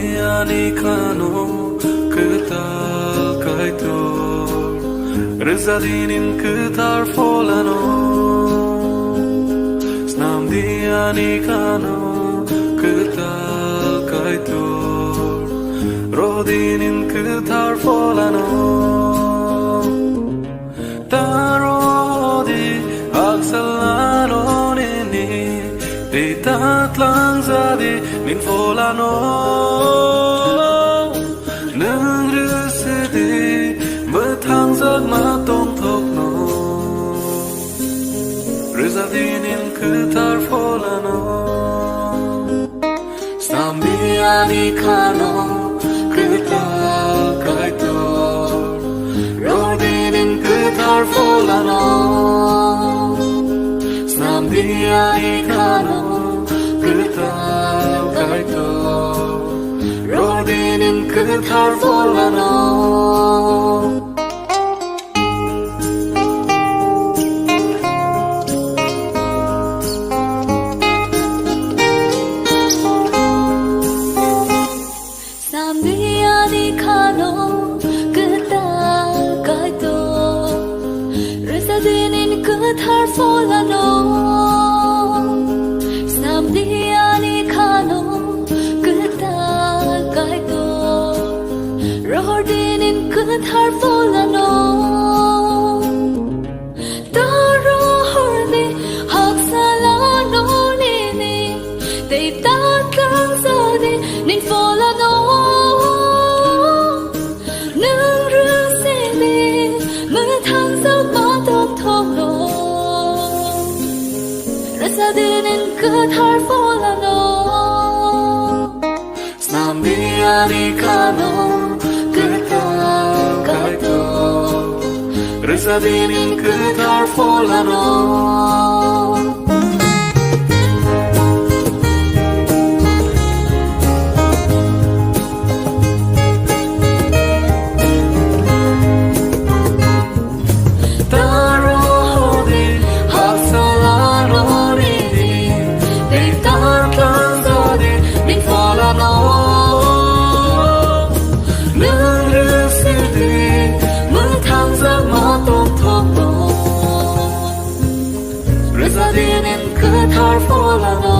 Stambianikano ketal kaitor Rezadinin ketar folano Stambianikano ketal kaitor Rodinin ketar folano Tarodi aksalano nini Ditat lang zadi min folano Nâng rư sư đi mơ thang giấc mà tôm thốc nó Rư ra đi nên cứ thar folano Stambianikano cứ ta cái tor Rồi đi nên cứ thar folano Stambianikano cứ ta cái tor Rodinin ketar folano Stambianikano ketar kaitor Rezadinin ketar folano Stambianikano Rodinin ketar folano Taro hordi haksalano nini They tatang zadi nin folano Nung rusidi mutang zog matok tokno Resadinin ketar folano Stambianikano Rezadinin ketar folano Taro hodi haksalano nini Deitar kan zadi min folano Nâng rư sư đi mơ thang giấc mà tôm thốc nó Rezadinin ketar folano